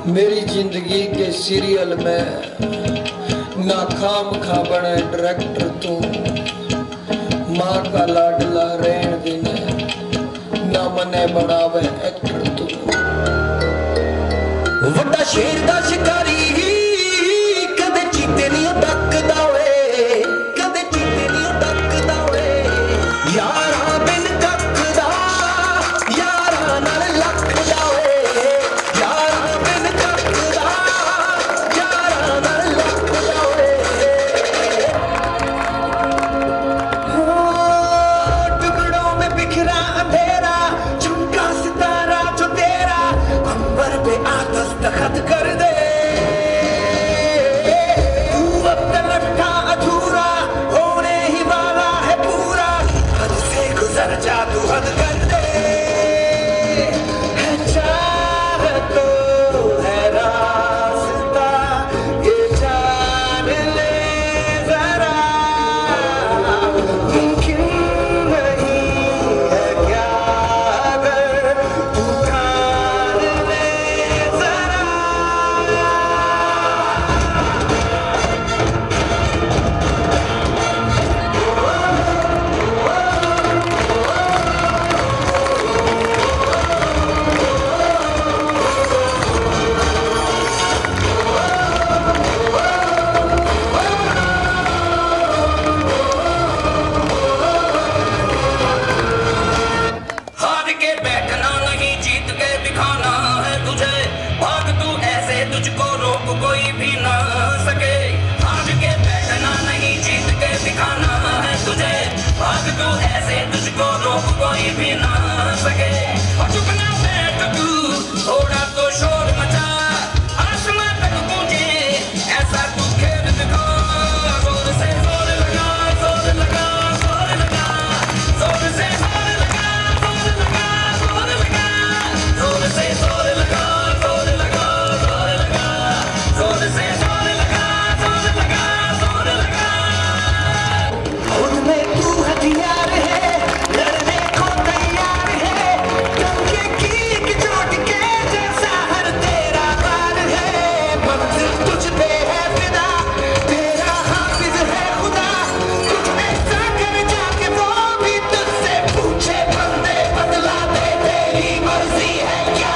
मेरी जिंदगी के सीरियल में नाकाम खा बने डायरेक्टर तू, माँ का लाडला रहन देने ना मने बनावे एक्टर तू। वड्डा शेर दा शिकारी कदे चीते नहीं तकदा वे, कदे चीते नहीं तकदा वे। यारा बिन तकदा यारा नाल लकदा वे, यारा बिन तकदा यारा नाल लकदा वे। टुकड़ों में बिखरा अंधेरा, चमका सितारा जो तेरा, अंबर पे आ दस्तखत कर दे। तू अब तक था अधूरा, होने ही वाला है पूरा, हद से गुजर जा तू हद कर दे। है चाहत तो है रास्ता, ये जान ले जरा, मुमकिन नहीं है क्या अगर तू ठान ले जरा। हार के बैठना नहीं, जीत के दिखाना है तुझे, भाग तू ऐसे तुझको रोक कोई भी ना सके। हार के बैठना नहीं, जीत के दिखाना है तुझे, भाग तू ऐसे तुझको रोक कोई भी ना सके। और चुप ना बैठ तू, थोड़ा तो शोर मचा, आसमां तक गूंजे ऐसा तू खेल दिखा। जोर से जोर लगा, जोर लगा, जोर लगा, जोर से जोर लगा, जोर लगा, जोर लगा, जोर से जोर लगा, जोर लगा, जोर लगा, जोर से जोर लगा, जोर लगा, जोर लगा। खुद में तू हथियार है, लड़ने को तैयार है, डंके की चोट के जैसा हर तेरा वार है। मंजिल तुझ पे है फिदा, तेरा हाफिज है खुदा, कुछ ऐसा कर जाके वो भी तुझसे पूछे बंदे बदला दे, तेरी मर्जी है क्या।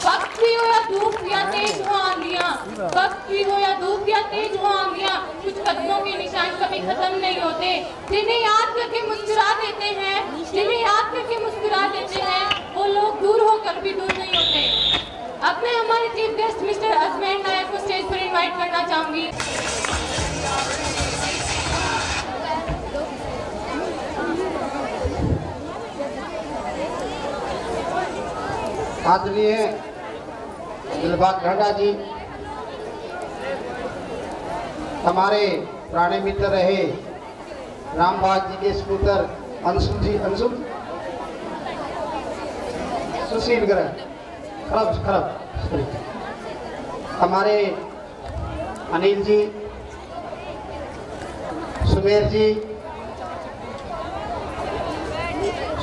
वक्त भी हो या धूप या तेज हो आंधियां, वक्त भी हो या धूप या तेज हो आंधियां, कुछ कदमों के निशान कभी खत्म नहीं होते। जिन्हें याद करके मुस्कुरा देते हैं, जिन्हें याद करके मुस्कुरा देते हैं, वो लोग दूर होकर भी दूर नहीं होते। अब मैं हमारे चीफ गेस्ट मिस्टर अजमेर नायक को स्टेज पर इनवाइट करना चाहूंगी। आदरणीय दिलबाग घड़ा जी, हमारे पुराने मित्र रहे रामबाग जी के सपुत्र अंशुल जी, अंशुल सुशील ग्रह खरब, हमारे अनिल जी, सुमेर जी,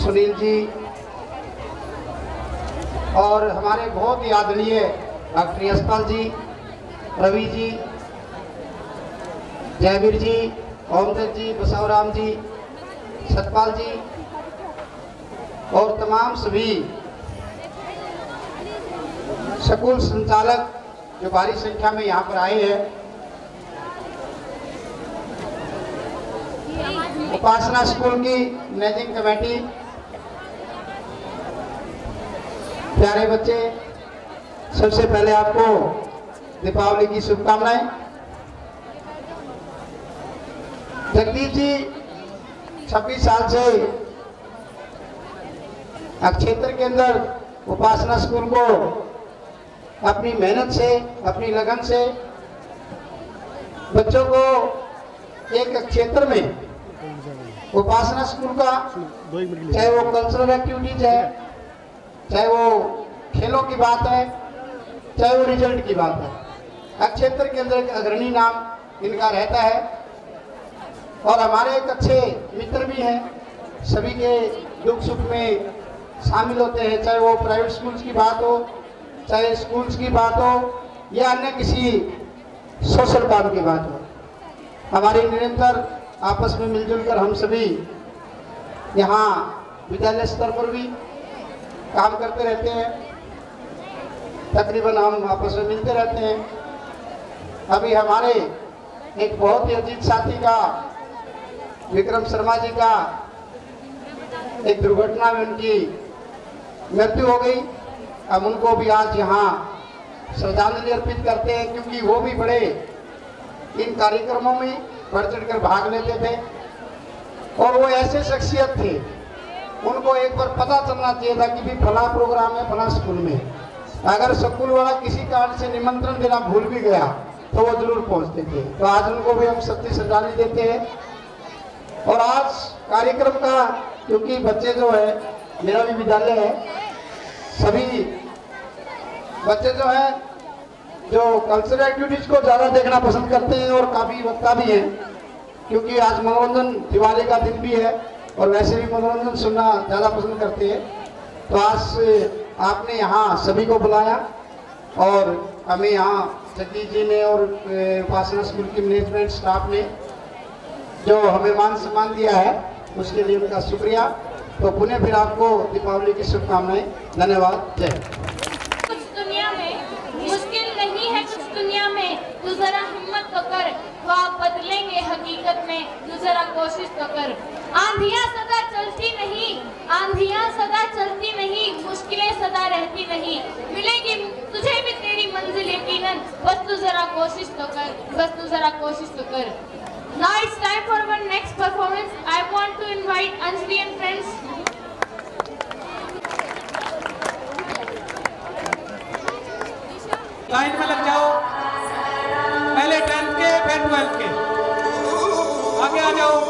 सुनील जी, और हमारे बहुत ही आदरणीय डॉक्टर यशपाल जी, रवि जी, जयवीर जी, ओमदेव जी, बसवराम जी, सतपाल जी और तमाम सभी स्कूल संचालक जो भारी संख्या में यहाँ पर आए हैं। उपासना स्कूल की मैनेजिंग कमेटी, प्यारे बच्चे, सबसे पहले आपको दीपावली की शुभकामनाएं। जगदीश जी 26 साल से क्षेत्र के अंदर उपासना स्कूल को अपनी मेहनत से, अपनी लगन से बच्चों को एक क्षेत्र में उपासना स्कूल का, चाहे वो कल्चरल एक्टिविटीज है, चाहे वो खेलों की बात है, चाहे वो रिजल्ट की बात है, हर क्षेत्र के अंदर एक अग्रणी नाम इनका रहता है। और हमारे एक अच्छे मित्र भी हैं, सभी के दुख सुख में शामिल होते हैं, चाहे वो प्राइवेट स्कूल्स की बात हो, चाहे स्कूल्स की बात हो, या अन्य किसी सोशल काम की बात हो। हमारी निरंतर आपस में मिलजुल कर हम सभी यहाँ विद्यालय स्तर पर भी काम करते रहते हैं। तकरीबन हम आपस में मिलते रहते हैं। अभी हमारे एक बहुत ही अजीज साथी का, विक्रम शर्मा जी का, एक दुर्घटना में उनकी मृत्यु हो गई। अब उनको भी आज यहाँ श्रद्धांजलि अर्पित करते हैं, क्योंकि वो भी बड़े इन कार्यक्रमों में बढ़ चढ़ कर भाग लेते थे और वो ऐसे शख्सियत थे, उनको एक बार पता चलना चाहिए था कि भी फला प्रोग्राम है फला स्कूल में। अगर स्कूल वाला किसी कारण से निमंत्रण देना भूल भी गया तो वो जरूर पहुंचते थे। तो आज उनको भी हम सच्ची श्रद्धांजलि देते हैं। और आज कार्यक्रम का, क्योंकि बच्चे जो है, मेरा भी विद्यालय है, सभी बच्चे जो है जो कल्चरल एक्टिविटीज को ज़्यादा देखना पसंद करते हैं और काफ़ी वक्ता भी हैं, क्योंकि आज मनोरंजन दिवाली का दिन भी है और वैसे भी मनोरंजन सुनना ज़्यादा पसंद करते हैं। तो आज आपने यहाँ सभी को बुलाया और हमें यहाँ जगदीश जी ने और उपासना स्कूल की मैनेजमेंट स्टाफ ने जो हमें मान सम्मान दिया है, उसके लिए उनका शुक्रिया। तो पुनः फिर आपको दीपावली की शुभकामनाएं। धन्यवाद। जय। कुछ दुनिया में मुश्किल नहीं है, कुछ दुनिया में तू जरा हिम्मत तो कर, ख्वाब बदलेंगे हकीकत में, तू जरा कोशिश तो कर। आंधियां सदा चलती नहीं, आंधियां सदा चलती नहीं, मुश्किलें सदा रहती नहीं, मिलेगी तुझे भी तेरी मंजिल यकीनन, बस तू जरा कोशिश तो कर, बस तू जरा कोशिश तो कर। Now it's time for our next performance. I want to invite Anjali and friends. Line में लग जाओ, पहले 10th के फिर 12th के, आगे आ जाओ।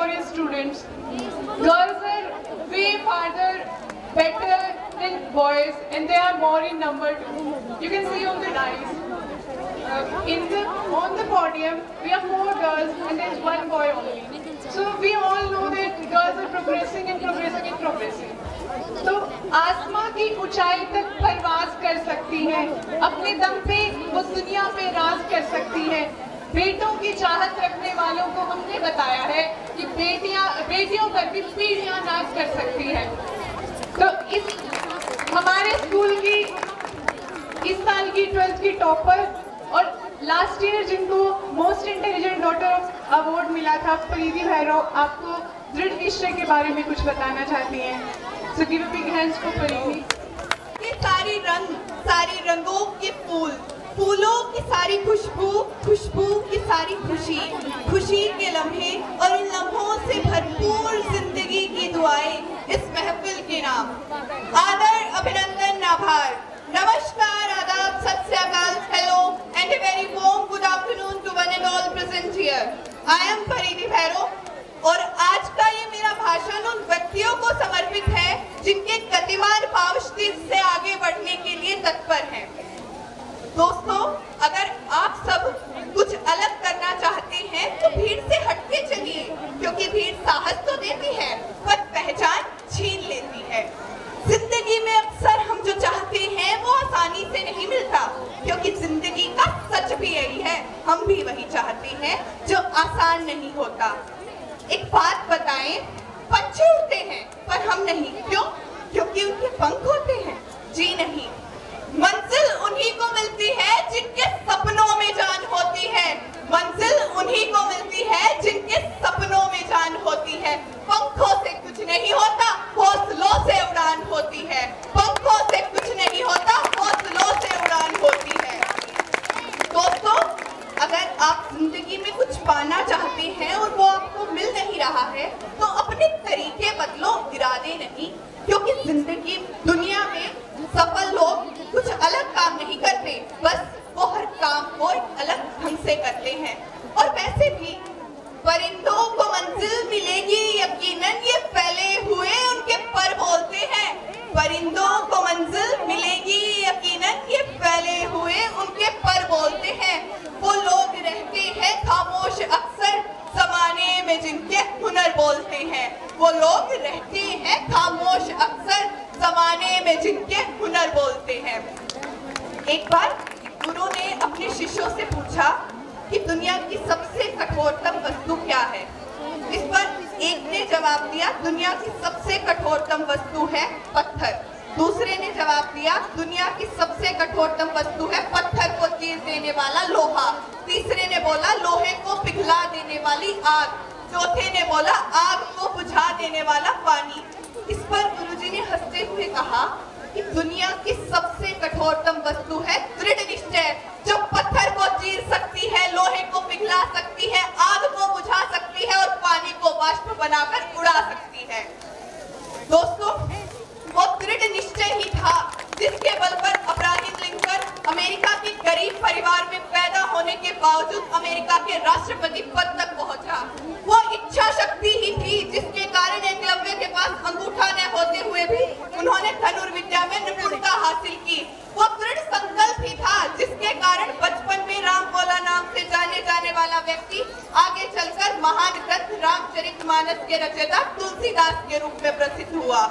valedictorian students. Girls are way farther better than boys, and they are more in number too. You can see on the dice. On the podium, we have 4 girls and there is 1 boy only. So we all know that girls are progressing and progressing and progressing. तो आसमां की ऊंचाई तक परवाज कर सकती है, अपने दम पे वो दुनिया पे राज कर सकती है। बेटों की चाहत रखने वालों को हमने बताया है कि बेटियों पर भी पीढ़ियां नाज कर सकती है। तो इस हमारे स्कूल की इस साल की 12th की टॉपर और लास्ट ईयर जिनको मोस्ट इंटेलिजेंट डॉटर अवार्ड मिला था, परिधि भैरव, आपको दृढ़ निश्चय के बारे में कुछ बताना चाहती हैं। So give a big hands for परिधि। ये सारी रंगों के फूल, फूलों की सारी खुशबू, खुशबू की सारी खुशी, खुशी के लम्हे और इन लम्हों से भरपूर जिंदगी की दुआएं इस महफिल के नाम। आदर, अभिनंदन, आभार। नमस्कार, आदाब, सत श्री अकाल, hello and a very warm good afternoon to one and all present here. I am परिधि भैरव और आज का ये मेरा भाषण उन व्यक्तियों को समर्पित है जिनके गतिमान पावश्ती से आगे बढ़ने के लिए तत्पर हैं। दोस्तों, अगर आप सब कुछ अलग करना चाहते हैं तो भीड़ से हटके चलिए, क्योंकि भीड़ साहस तो देती है पर पहचान छीन लेती है। जिंदगी में अक्सर हम जो चाहते हैं वो आसानी से नहीं मिलता, क्योंकि जिंदगी का सच भी यही है, हम भी वही चाहते हैं जो आसान नहीं होता। एक बात बताएं, पक्षी उड़ते हैं पर हम नहीं, क्यों? क्योंकि उनके पंख होते हैं? जी नहीं। मंजिल उन्हीं को मिलती है जिनके सपनों में जान होती है, मंजिल उन्हीं को मिलती है जिनके सपनों में जान होती है। पंखों से कुछ नहीं होता, हौसलों से उड़ान होती है। पंखों से कुछ नहीं होता, हौसलों से उड़ान होती है। दोस्तों, अगर आप जिंदगी में कुछ पाना चाहते हैं और वो आपको मिल नहीं रहा है तो अपने तरीके बदलो, इरादे नहीं, क्योंकि जिंदगी दुनिया में सफल लोग कुछ अलग काम नहीं करते, बस वो हर काम को अलग ढंग से करते हैं। और वैसे भी परिंदों को मंजिल मिलेगी यकीनन, ये फैले हुए उनके पर बोलते हैं। परिंदों को मंजिल मिलेगी यकीनन, ये फैले हुए उनके पर बोलते हैं। वो लोग रहते हैं खामोश अक्सर जमाने में जिनके हुनर बोलते हैं। वो लोग रहते हैं खामोश अक्सर जमाने में जिनके हुनर बोलते हैं। एक बार गुरु ने अपने शिष्यों से पूछा कि दुनिया की सबसे कठोरतम वस्तु क्या है। इस पर एक ने जवाब दिया, दुनिया की सबसे कठोरतम वस्तु है पत्थर। दूसरे ने जवाब दिया, दुनिया की सबसे कठोरतम वस्तु है पत्थर को चीर देने वाला लोहा। तीसरे ने बोला, लोहे को पिघला देने वाली आग। चौथे ने बोला, आग को बुझा देने वाला पानी। इस पर गुरुजी ने हंसते हुए कहा कि दुनिया की सबसे कठोरतम वस्तु है दृढ़ निश्चय, जो पत्थर को चीर सकती है, लोहे को पिघला सकती है, आग को बुझा सकती है और पानी को वाष्प बनाकर उड़ा सकती है। दोस्तों, वो दृढ़ निश्चय ही था जिसके बल पर अब्राहम लिंकन अमेरिका के गरीब परिवार में पैदा होने के बावजूद अमेरिका के राष्ट्रपति पद तक पहुंचा। वो इच्छा शक्ति ही थी जिसके कारण एकलव्य के पास अंगूठा न होते हुए भी उन्होंने धनुर्विद्या में निपुणता हासिल की। वो दृढ़ संकल्प ही था जिसके कारण बचपन में रामकोला नाम से जाने जाने वाला व्यक्ति आगे चलकर महान ग्रंथ रामचरितमानस के रचयिता तुलसीदास के रूप में प्रसिद्ध हुआ।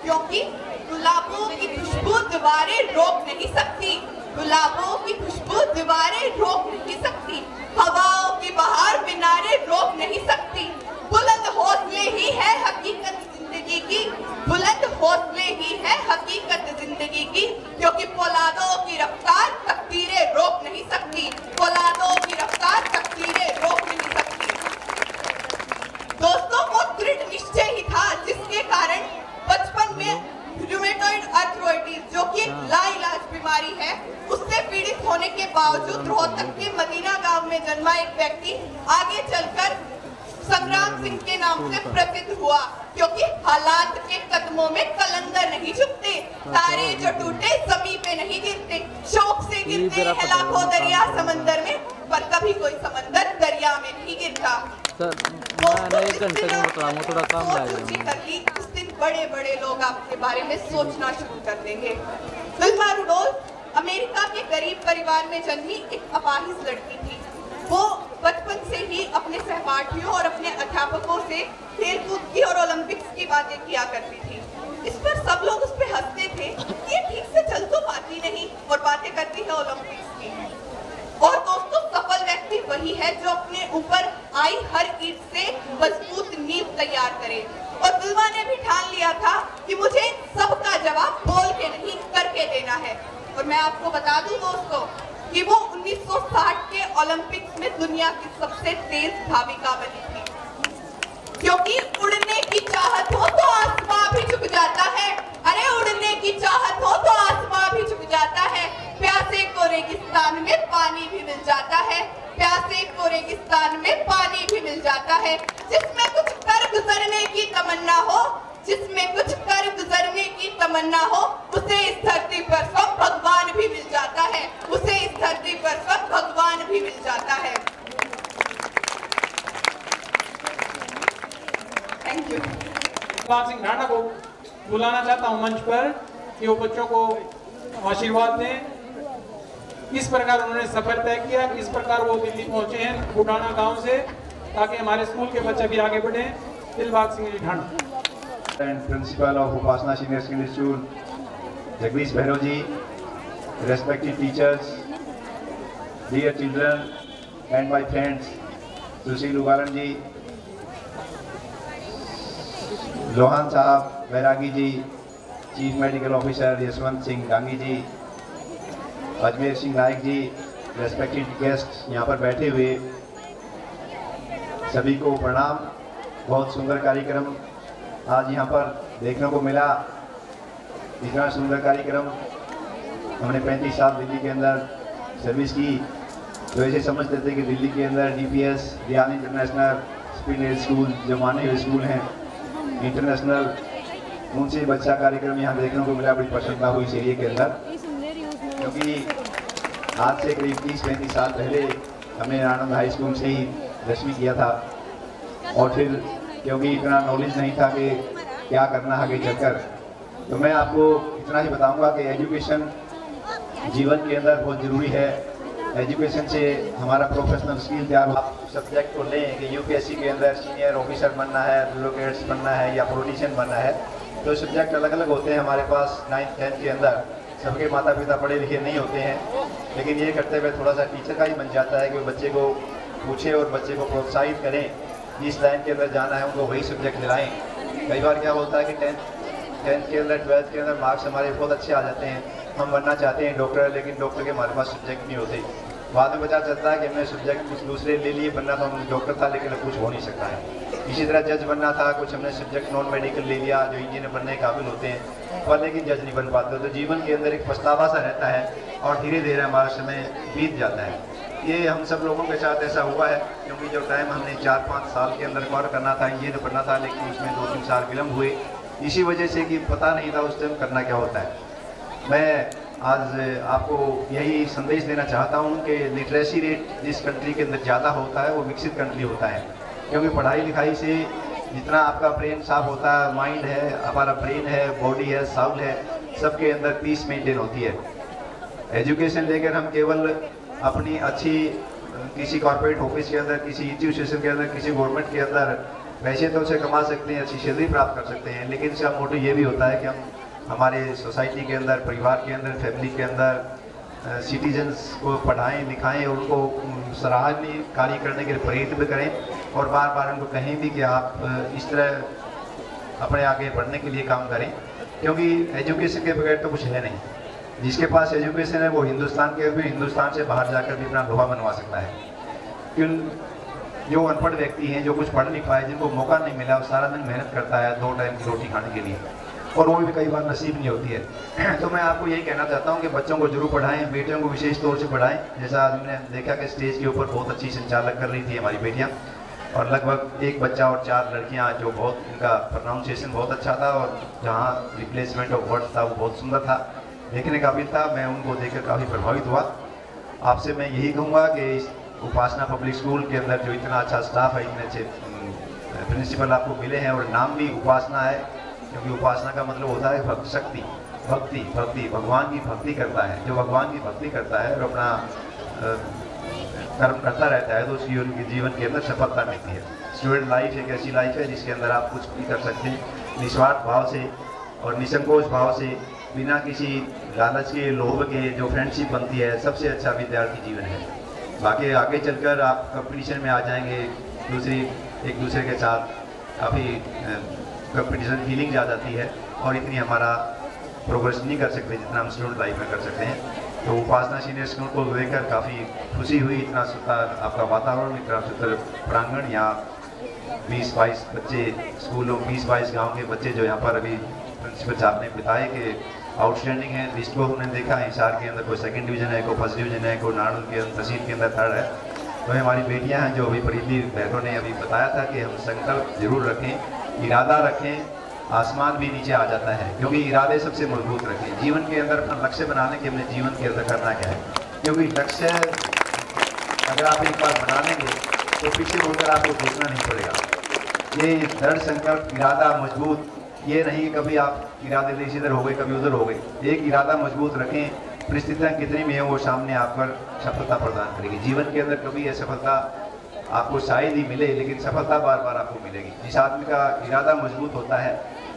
क्योंकि गुलाबों की खुशबू दीवारें रोक नहीं सकती, गुलाबों की खुशबू दीवारें रोक नहीं सकती, हवाओं की बहार मीनारे रोक नहीं सकती। बुलंद हौसले ही है हकीकत जिंदगी की, बुलंद हौसले ही है हकीकत जिंदगी की, क्योंकि पोलादों की रफ्तार तकदीरें रोक नहीं सकती, पोलादों की रफ्तार तकदीरें रोक नहीं सकती। दोस्तों, वो दृढ़ निश्चय ही था जिसके कारण बचपन में रूमेटॉइड आर्थराइटिस, जो कि एक लाइलाज बीमारी है, उससे पीड़ित होने के बावजूद रोहतक के मदीना गांव में जन्मा एक व्यक्ति आगे चलकर संग्राम सिंह के नाम से प्रसिद्ध हुआ। क्योंकि हालात के कदमों में कलंदर नहीं झुकते, तारे जो टूटे जमीन पे नहीं गिरते, शौक से गिरते हैं लाखों दरिया समंदर में, पर कभी कोई समंदर दरिया में नहीं गिरता। मैं 1 घंटे में बताऊंगा, थोड़ा काम लग कर ली, उस दिन बड़े बड़े लोग आपके बारे में सोचना शुरू कर देंगे। विल्मा रुडोल्फ अमेरिका के गरीब परिवार में जन्मी एक अपाहिज लड़की थी। वो बचपन से ही अपने सहपाठियों और अपने अध्यापकों से खेलकूद की और ओलंपिक्स की बातें किया करती थी। इस पर सब लोग उस पर हंसते थे, ये ठीक से चल तो पाती नहीं और बातें करती है ओलंपिक्स की। और दोस्तों, सफल व्यक्ति वही है जो अपने ऊपर आई हर ईंट से मजबूत नींव तैयार करे। और विल्मा ने भी ठान लिया था कि मुझे सबका जवाब बोल के नहीं करके देना है। और मैं आपको बता दूं दोस्तों कि वो 1960 के ओलंपिक्स में दुनिया की सबसे तेज धाविका बनी थी। क्योंकि उड़ने की चाहत हो तो आसमां भी झुक जाता है। अरे उड़ने की चाहत हो तो आसमां भी झुक जाता है। प्यासे को रेगिस्तान में पानी भी मिल जाता है। प्यासे को रेगिस्तान में पानी भी मिल जाता है। जिसमें कुछ कर गुजरने की तमन्ना हो, जिसमें कुछ कर गुजरने की तमन्ना हो, उसे इस धरती पर सब भगवान भी मिल जाता है। उसे इस धरती पर सब भगवान भी मिल जाता है। Thank you. दिलबाग सिंह ढांडा को बुलाना चाहता हूं मंच पर कि वो बच्चों को आशीर्वाद दें। किस प्रकार उन्होंने सफर तय किया, किस प्रकार वो दिल्ली पहुंचे हैं बुडाना गांव से, ताकि हमारे स्कूल के बच्चे भी आगे बढ़े। Dilbagh Singh ji Dhanda. Principal of Upasana senior secondary school, Jagdish Bhairav ji, respected teachers, dear children and my friends, Sushil Ugalan ji, Lohan Sahab, Bairagi ji, chief medical officer Yashwant Singh Dangi ji, Ajmer Singh Nayak ji, respected guest यहाँ पर बैठे हुए सभी को प्रणाम। बहुत सुंदर कार्यक्रम आज यहाँ पर देखने को मिला। इतना सुंदर कार्यक्रम हमने 35 साल दिल्ली के अंदर सर्विस की, तो ऐसे समझते थे कि दिल्ली के अंदर DPS, Ryan international speed school जो माने हुए स्कूल हैं इंटरनेशनल, उनसे बच्चा कार्यक्रम यहाँ देखने को मिला। बड़ी प्रसन्नता हुई इस एरिया के अंदर, क्योंकि आज से करीब 30-35 साल पहले हमने आनंद हाई स्कूल से ही 10वीं किया था। और फिर क्योंकि इतना नॉलेज नहीं था कि क्या करना आगे चलकर, तो मैं आपको इतना ही बताऊंगा कि एजुकेशन जीवन के अंदर बहुत ज़रूरी है। एजुकेशन से हमारा प्रोफेशनल स्किल तैयार हो। आप सब्जेक्ट को लें कि UPSC के अंदर सीनियर ऑफिसर बनना है, ब्यूरोक्रेट्स बनना है या पॉलिटिशियन बनना है, तो सब्जेक्ट अलग अलग होते हैं। हमारे पास 9th 10th के अंदर सबके माता पिता पढ़े लिखे नहीं होते हैं, लेकिन ये करते हुए थोड़ा सा टीचर का ही बन जाता है कि बच्चे को पूछे और बच्चे को प्रोत्साहित करें, जिस लाइन के अंदर जाना है उनको वही सब्जेक्ट दिलाएं। कई बार क्या होता है कि 10th के अंदर 12th के अंदर मार्क्स हमारे बहुत अच्छे आ जाते हैं, हम बनना चाहते हैं डॉक्टर, लेकिन डॉक्टर के हमारे पास सब्जेक्ट नहीं होते। बाद में पता चलता है कि हमने सब्जेक्ट कुछ दूसरे ले लिए, बनना तो हम डॉक्टर था लेकिन कुछ हो नहीं सकता है। इसी तरह जज बनना था, कुछ हमने सब्जेक्ट नॉन मेडिकल ले लिया जो इंजीनियर बनने के काबिल होते हैं, पर लेकिन जज नहीं बन पाते। तो जीवन के अंदर एक पछतावा सा रहता है और धीरे धीरे हमारा समय बीत जाता है। ये हम सब लोगों के साथ ऐसा हुआ है, क्योंकि जो टाइम हमने 4-5 साल के अंदर कवर करना था, इंजीनियर बनना था, लेकिन उसमें 2-3 साल विलम्ब हुए, इसी वजह से कि पता नहीं था उस टाइम करना क्या होता है। मैं आज आपको यही संदेश देना चाहता हूँ कि लिटरेसी रेट जिस कंट्री के अंदर ज़्यादा होता है वो विकसित कंट्री होता है, क्योंकि पढ़ाई लिखाई से जितना आपका ब्रेन साफ होता है, माइंड है, हमारा ब्रेन है, बॉडी है, साउल है, सबके अंदर पीस मेंटेन होती है। एजुकेशन लेकर हम केवल अपनी अच्छी किसी कॉर्पोरेट ऑफिस के अंदर, किसी इंस्टीट्यूशन के अंदर, किसी गवर्नमेंट के अंदर पैसे तो उसे कमा सकते हैं, अच्छी सैलरी प्राप्त कर सकते हैं, लेकिन इसका मोटो ये भी होता है कि हम हमारे सोसाइटी के अंदर, परिवार के अंदर, फैमिली के अंदर सिटीजन्स को पढ़ाएं लिखाएं, उनको सराहनीय कार्य करने के लिए प्रेरित भी करें और बार बार उनको कहें भी कि आप इस तरह अपने आगे बढ़ने के लिए काम करें, क्योंकि एजुकेशन के बगैर तो कुछ है नहीं। जिसके पास एजुकेशन है वो हिंदुस्तान के भी, हिंदुस्तान से बाहर जाकर भी अपना लोहा बनवा सकता है। क्यों जो अनपढ़ व्यक्ति हैं, जो कुछ पढ़ नहीं पाए, जिनको मौका नहीं मिला, वो सारा दिन मेहनत करता है 2 टाइम की रोटी खाने के लिए, और वो भी कई बार नसीब नहीं होती है। तो मैं आपको यही कहना चाहता हूँ कि बच्चों को जरूर पढ़ाएं, बेटियों को विशेष तौर से पढ़ाएं। जैसा हमने देखा कि स्टेज के ऊपर बहुत अच्छी संचालक कर रही थी हमारी बेटियाँ, और लगभग 1 बच्चा और 4 लड़कियाँ, जो बहुत इनका प्रोनाउंसिएशन बहुत अच्छा था और जहाँ रिप्लेसमेंट ऑफ वर्ड्स था वो बहुत सुंदर था, देखने काबिल था। मैं उनको देखकर काफ़ी प्रभावित हुआ। आपसे मैं यही कहूँगा कि उपासना पब्लिक स्कूल के अंदर जो इतना अच्छा स्टाफ है, इतने अच्छे प्रिंसिपल आपको मिले हैं, और नाम भी उपासना है, क्योंकि उपासना का मतलब होता है भक्त शक्ति, भक्ति भक्ति भगवान की भक्ति करता है। जो भगवान की भक्ति करता है और अपना कर्म करता रहता है तो उसकी उनके जीवन के अंदर सफलता मिलती है। स्टूडेंट लाइफ एक ऐसी लाइफ है जिसके अंदर आप कुछ भी कर सकते हैं निस्वार्थ भाव से और निसंकोच भाव से, बिना किसी लालच के, लोभ के। जो फ्रेंडशिप बनती है सबसे अच्छा विद्यार्थी जीवन है। बाकी आगे चलकर आप कंपटीशन में आ जाएंगे एक दूसरे के साथ, काफ़ी कंपटीशन फीलिंग आ जाती है और इतनी हमारा प्रोग्रेस नहीं कर सकते जितना हम स्टूडेंट लाइफ में कर सकते हैं। तो उपासना सीनियर स्कूल को देखकर काफ़ी खुशी हुई। इतना सुंदर आपका वातावरण, इतना सुंदर प्रांगण, यहाँ 20-22 बच्चे स्कूलों, 20-22 गाँव के बच्चे जो यहाँ पर अभी प्रिंसिपल साहब ने बताया कि आउटस्टैंडिंग है। लिस्ट को हमने देखा, हिसार के अंदर कोई 2nd डिवीज़न है, कोई 1st डिवीज़न है, कोई नारनौल के तहसील के अंदर 3rd है। तो हमारी बेटियां हैं जो अभी प्रीति बहनों ने अभी बताया था कि हम संकल्प जरूर रखें, इरादा रखें, आसमान भी नीचे आ जाता है, क्योंकि इरादे सबसे मजबूत रखें। जीवन के अंदर अपना लक्ष्य बनाने के अपने जीवन के अंदर करना क्या है, क्योंकि लक्ष्य अगर आप एक बार बना लेंगे तो पीछे मुड़कर आपको सोचना नहीं पड़ेगा। ये दृढ़ संकल्प, इरादा मजबूत, ये नहीं कि कभी आप इरादे से इधर हो गए कभी उधर हो गए। एक इरादा मजबूत रखें, परिस्थितियाँ कितनी भी हैं वो सामने आकर सफलता प्रदान करेगी। जीवन के अंदर कभी यह सफलता आपको शायद ही मिले, लेकिन सफलता बार बार आपको मिलेगी। जिस आदमी का इरादा मजबूत होता है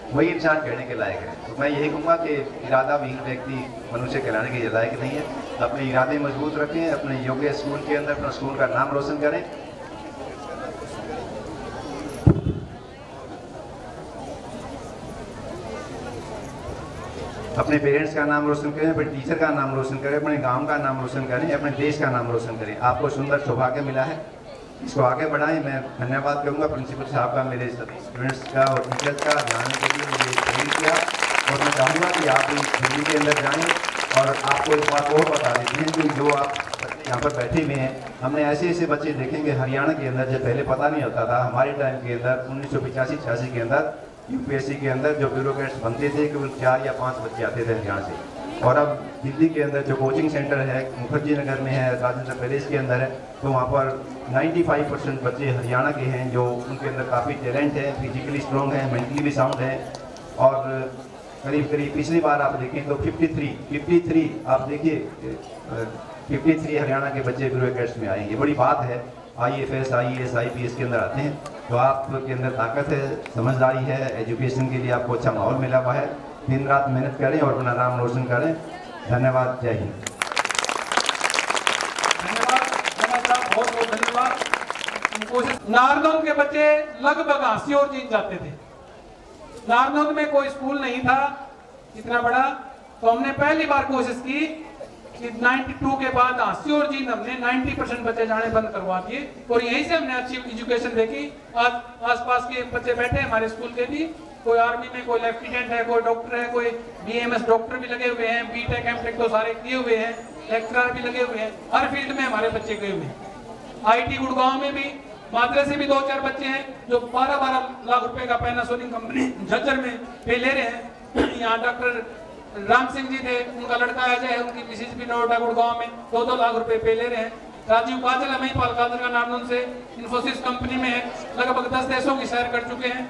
वही इंसान कहने के लायक है। तो मैं यही कहूँगा कि इरादा विहीन व्यक्ति मनुष्य कहलाने के लायक नहीं है। अपने इरादे मजबूत रखें, अपने योग्य स्कूल के अंदर अपना स्कूल का नाम रोशन करें। अपने पेरेंट्स का नाम रोशन करें, अपने टीचर का नाम रोशन करें, अपने गांव का नाम रोशन करें, अपने देश का नाम रोशन करें। आपको सुंदर सौभाग्य मिला है, इसको आगे बढ़ाएं। मैं धन्यवाद करूंगा प्रिंसिपल साहब का, मेरे स्टूडेंट्स का और टीचर्स का जाने के लिए मुझे ट्रेनिंग किया। और मैं चाहूँगा कि आप इस फैमिली के अंदर जाएँ। और आपको एक बात और बता देते हैं कि जो आप यहाँ पर बैठे हुए हैं, हमने ऐसे ऐसे बच्चे देखेंगे हरियाणा के अंदर, जब पहले पता नहीं होता था। हमारे टाइम के अंदर 1985-86 के अंदर यूपीएससी के अंदर जो ब्यूरोक्रेट्स बनते थे केवल 4 या 5 बच्चे आते थे हरियाणा से। और अब दिल्ली के अंदर जो कोचिंग सेंटर है, मुखर्जी नगर में है, राजेंद्र पैलेस के अंदर है, तो वहाँ पर 95% बच्चे हरियाणा के हैं, जो उनके अंदर काफ़ी टैलेंट है, फिजिकली स्ट्रॉन्ग है, मेंटली भी साउंड है। और करीब करीब पिछली बार आप देखें तो 53 आप देखिए 53 हरियाणा के बच्चे ब्यूरोक्रेट्स में आएंगे। बड़ी बात है। IAS, IAS, IPS के अंदर आते हैं, तो आपके अंदर ताकत है, समझदारी है, एजुकेशन के लिए आपको अच्छा माहौल मिला हुआ है। दिन रात मेहनत करें और अपना नाम रोशन करें। धन्यवाद, जय हिंद। बहुत बहुत धन्यवाद। नारनौल के बच्चे लगभग हांसीऔर जीत जाते थे। नारनौल में कोई स्कूल नहीं था इतना बड़ा, तो हमने पहली बार कोशिश की कि 92 के बाद हांसीऔर जीत हमने 90% बच्चे जाने बंद करवा दिए, और यहीं से हमने अच्छी एजुकेशन देखी। आज आसपास के बच्चे बैठे हमारे स्कूल के भी, कोई आर्मी में, कोई लेफ्टिनेंट है, कोई डॉक्टर है, कोई BMS डॉक्टर भी लगे हुए हैं, BTech M.Tech तो सारे किए हुए हैं, लेक्चरर भी लगे हुए हैं, हर फील्ड में हमारे बच्चे गए हुए हैं। IT गुड़गांव में भी, माद्रे से भी 2-4 बच्चे हैं जो 12-12 लाख रुपए का पैनासोनिक कंपनी झज्जर में पे ले रहे हैं। यहाँ डॉक्टर राम सिंह जी थे, उनका लड़का अजय है, उनकी मिसेज भी नोएडा गुड़गांव में 2-2 लाख रुपए पे ले रहे हैं। राजीव काजल है, महिपाल काजल का नारनौल से इन्फोसिस कंपनी में है, लगभग 10 देशों की सैर कर चुके हैं।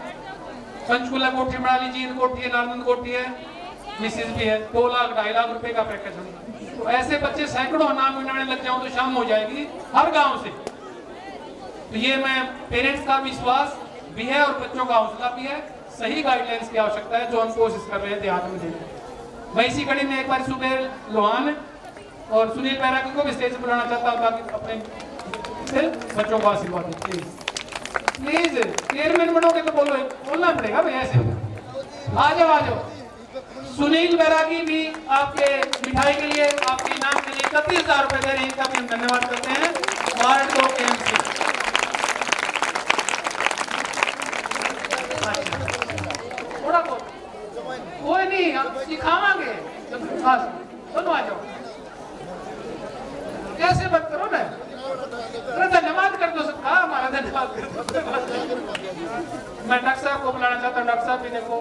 पंचकुला कोठी बना लीजिए, कोठी है, नारनौल कोठी है, मिसेज भी है, 2 लाख 2.5 लाख रुपए का पैकेज होगा। तो ऐसे बच्चे सैकड़ों नाम गिनाने लग जाऊं तो शाम हो जाएगी हर गांव से। तो ये मैं पेरेंट्स का विश्वास भी है और बच्चों का हौसला भी है। सही गाइडलाइंस की आवश्यकता है जो हम कोशिश कर रहे हैं ध्यान में देने। मैं इसी कड़ी में एक बार सुबेर लोहान और सुनील बैरागी को भी स्टेज पर बुलाना चाहता हूँ ताकि अपने से बच्चों को आशीर्वाद दें। प्लीज चेयरमैन बनोगे तो बोलना पड़ेगा भाई, ऐसे आ जाओ। सुनील बैरागी भी आपके मिठाई के लिए, आपके इनाम के लिए 31,000 रुपए दे रहे हैं, इनका भी हम धन्यवाद करते हैं। वार्ड 2 के MC थोड़ा बहुत कोई नहीं, हम सिखावांगे। सुनो आ जाओ, कैसे बात करो ना, धन्यवाद कर दो सबका, हमारा धन्यवाद कर दो। मैं डॉक्टर साहब को बुलाना चाहता हूँ। डॉक्टर साहब भी देखो,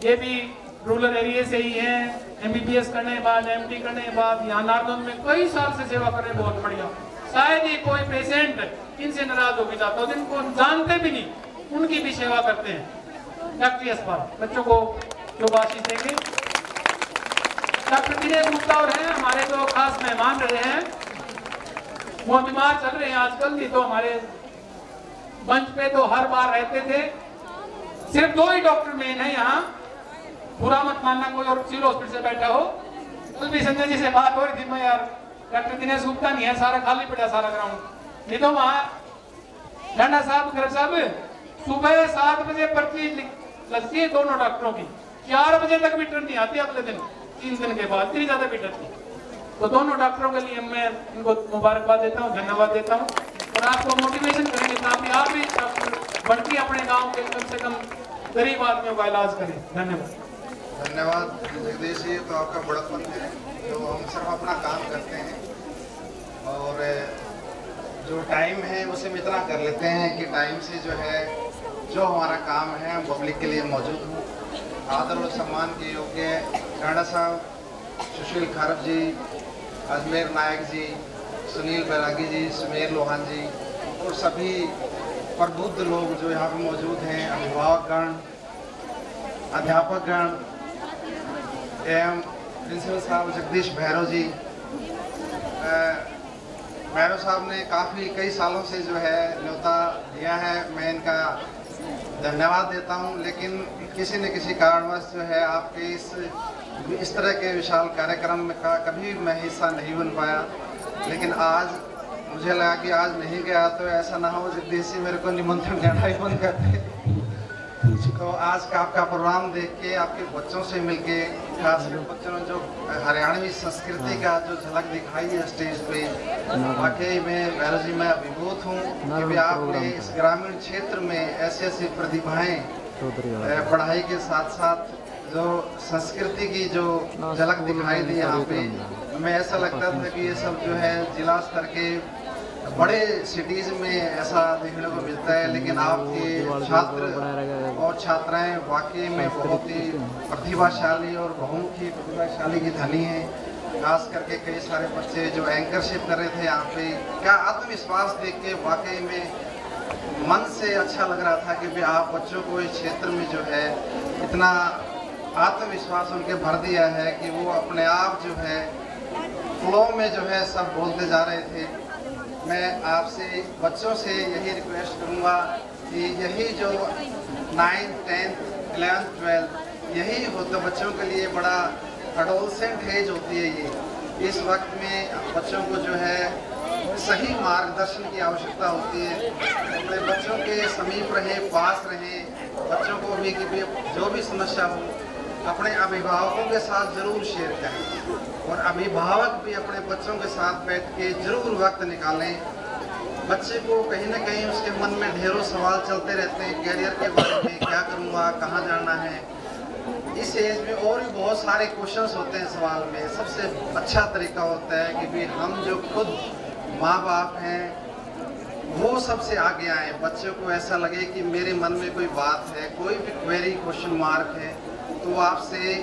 ये भी रूरल एरिया से ही हैं, MBBS करने के बाद MD करने के बाद यहाँ नारनौल में कई साल से सेवा कर रहे हैं, बहुत बढ़िया। शायद ही कोई पेशेंट इनसे नाराज हो भी जाता है, जिनको जानते भी नहीं, उनकी भी सेवा करते हैं। डॉक्टरी अस्पताल बच्चों को जो आशीष देंगे डॉक्टर दिनेश गुप्ता और हैं हमारे जो खास मेहमान रहे हैं, वो बीमार चल रहे हैं आजकल, नहीं तो हमारे मंच पे तो हर बार रहते थे। सिर्फ 2 ही डॉक्टर मेन है यहाँ, बुरा मत मानना कोई और सिविल हॉस्पिटल से बैठा हो। कल भी संजय जी से बात हो रही थी, मैं यार डॉक्टर दिनेश गुप्ता नहीं है, सारा खाली पड़ा सारा ग्राउंड। नहीं तो वहाँ डांडा साहब खरब साहब सुबह 7 बजे पर्ची लगती है दोनों डॉक्टरों की, 4 बजे तक भी ट्रेन नहीं आती अगले दिन, 3 दिन के बाद इतनी ज्यादा भीड़ थी। तो दोनों डॉक्टरों के लिए मैं इनको मुबारकबाद देता हूँ, धन्यवाद देता हूँ, और आपको मोटिवेशन करेंगे ताकि आप भी बढ़ के अपने गांव के कम से कम गरीब आदमियों का इलाज करें। धन्यवाद। धन्यवाद जगदीश जी, तो आपका बड़प्पन है, तो हम सिर्फ अपना काम करते हैं और जो टाइम है उसे हम इतना कर लेते हैं कि टाइम से जो है जो हमारा काम है हम पब्लिक के लिए मौजूद हूँ। आदर और सम्मान के योग्य राणा साहब, सुशील खारब जी, अजमेर नायक जी, सुनील बैरागी जी, सुमेर लोहान जी और सभी प्रबुद्ध लोग जो यहाँ पे मौजूद हैं, अभिभावकगण, अध्यापकगण एवं प्रिंसिपल साहब जगदीश भैरव जी। भैरव साहब ने कई सालों से जो है न्योता दिया है, मैं इनका धन्यवाद देता हूं, लेकिन किसी न किसी कारणवश जो है आपके इस तरह के विशाल कार्यक्रम का कभी मैं हिस्सा नहीं बन पाया, लेकिन आज मुझे लगा कि आज नहीं गया तो ऐसा ना हो जगदीश जी मेरे को निमंत्रण देना ही बंद करते। तो आज का आपका प्रोग्राम देख के, आपके बच्चों से मिलके, खासकर बच्चों ने जो हरियाणवी संस्कृति का जो झलक दिखाई है स्टेज पे, वाकई में भैरव जी मैं अभिभूत हूँ कि भी आपने इस ग्रामीण क्षेत्र में ऐसी ऐसी प्रतिभाएं पढ़ाई के साथ साथ जो संस्कृति की जो झलक दिखाई दी यहाँ पे, हमें ऐसा लगता था कि ये सब जो है जिला स्तर के बड़े सिटीज में ऐसा देखने को मिलता है, लेकिन आपके छात्र और छात्राएं वाकई में बहुत ही प्रतिभाशाली और बहुमुखी प्रतिभाशाली की धनी हैं। खास करके कई सारे बच्चे जो एंकरशिप कर रहे थे यहाँ पे, क्या आत्मविश्वास देख के वाकई में मन से अच्छा लग रहा था कि भी आप बच्चों को इस क्षेत्र में जो है इतना आत्मविश्वास उनके भर दिया है कि वो अपने आप जो है फ्लो में जो है सब बोलते जा रहे थे। मैं आपसे बच्चों से यही रिक्वेस्ट करूंगा कि यही जो 9th 10th 11th 12th यही होता बच्चों के लिए बड़ा एडोलसेंट एज होती है ये। इस वक्त में बच्चों को जो है सही मार्गदर्शन की आवश्यकता होती है। अपने बच्चों के समीप रहे, पास रहे, बच्चों को भी कि जो भी समस्या हो अपने अभिभावकों के साथ ज़रूर शेयर करें, और अभिभावक भी अपने बच्चों के साथ बैठ के ज़रूर वक्त निकालें। बच्चे को कहीं ना कहीं उसके मन में ढेरों सवाल चलते रहते हैं कैरियर के बारे में, क्या करूँगा, कहाँ जाना है। इस एज में और भी बहुत सारे क्वेश्चंस होते हैं सवाल में। सबसे अच्छा तरीका होता है कि भी हम जो खुद माँ बाप हैं वो सबसे आगे आए, बच्चों को ऐसा लगे कि मेरे मन में कोई बात है, कोई भी क्वेरी, क्वेश्चन मार्क है तो वो आपसे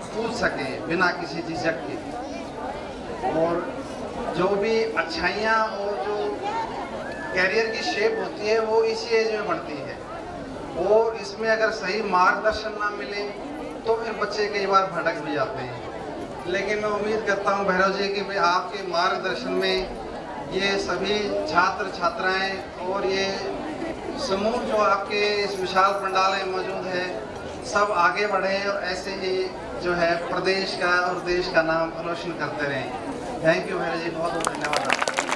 पूछ सके बिना किसी झिझक के। और जो भी अच्छाइयाँ और जो कैरियर की शेप होती है वो इसी एज में बढ़ती है, और इसमें अगर सही मार्गदर्शन ना मिले तो फिर बच्चे कई बार भटक भी जाते हैं। लेकिन मैं उम्मीद करता हूँ भैरव जी कि आपके मार्गदर्शन में ये सभी छात्र छात्राएं और ये समूह जो आपके इस विशाल पंडाल में मौजूद है सब आगे बढ़े और ऐसे ही जो है प्रदेश का और देश का नाम रोशन करते रहें। थैंक यू भैरव जी, बहुत बहुत धन्यवाद।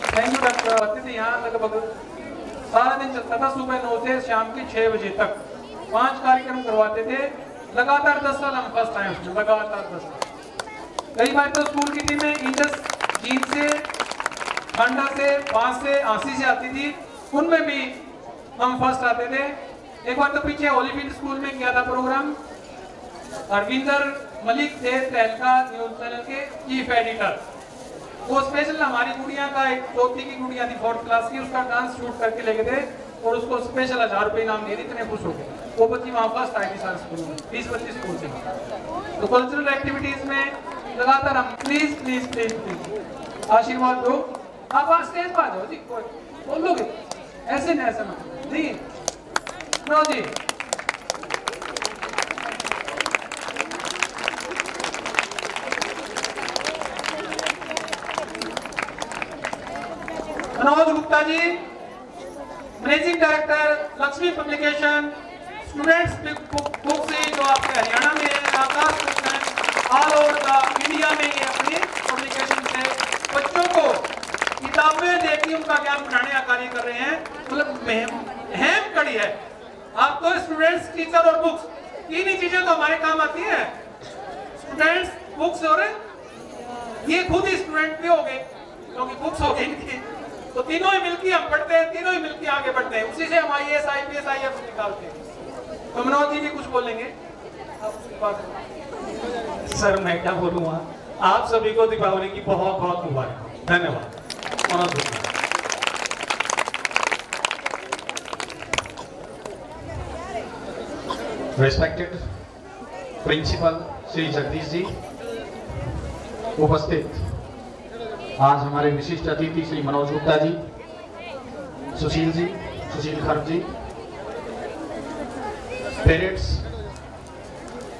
Thank you doctor. आते थे यहाँ लगभग सारा दिन चलता था, सुबह 9 से शाम के 6 बजे तक 5 कार्यक्रम करवाते थे। लगातार 10 साल हम फर्स्ट आए उसमें, लगातार 10 साल। कई बार तो स्कूल की टीमें इंडस जीत से, खंडा से, 5 से, आंसी से आती थी, उनमें भी हम फर्स्ट आते थे। एक बार तो पीछे होलीफील्ड स्कूल में किया था प्रोग्राम, अरविंदर मलिक थे तहलका न्यूज चैनल के चीफ एडिटर। वो स्पेशल हमारी गुड़िया का, एक चौथी की गुड़िया थी 4th क्लास की, उसका डांस शूट करके लेके थे और उसको स्पेशल 1000 रुपये इनाम दिए थे, इतने खुश हो गए। वो बच्ची वहाँ फर्स्ट आई थी सारे स्कूल में, 20-25 स्कूल से। तो कल्चरल एक्टिविटीज में लगातार हम प्लीज प्लीज प्लीज प्लीज आशीर्वाद दो आप स्टेज पर आ जाओ जी, बोलोगे ऐसे नहीं, ऐसे मत जी। नो जी, Manoj Gupta ji, managing director Lakshmi publication, students book से जो आपके हरियाणा में है, आकाश ऑल ओवर इंडिया में ये अपनी पब्लिकेशन से बच्चों को किताबें देकर उनका ज्ञान बढ़ाने का कार्य कर रहे हैं। मतलब अहम कड़ी है। आप तो स्टूडेंट्स, टीचर और बुक्स, तीन ही चीजें तो हमारे काम आती है। स्टूडेंट्स, बुक्स और ये खुद ही स्टूडेंट भी हो गए क्योंकि बुक्स हो गई इनकी, तो तीनों ही मिलकर हम पढ़ते हैं, तीनों ही मिलकर आगे बढ़ते हैं, उसी से हम IAS, IPS, IAS निकालते हैं। तो मनोज जी भी कुछ बोलेंगे। सर मैं क्या बोलूँगा, आप सभी को दीपावली की बहुत बहुत मुबारक। धन्यवाद। मनोज गुप्ता। रेस्पेक्टेड प्रिंसिपल श्री जगदीश जी, उपस्थित आज हमारे विशिष्ट अतिथि श्री मनोज गुप्ता जी, सुशील जी, सुशील खर्ब जी, पेरेंट्स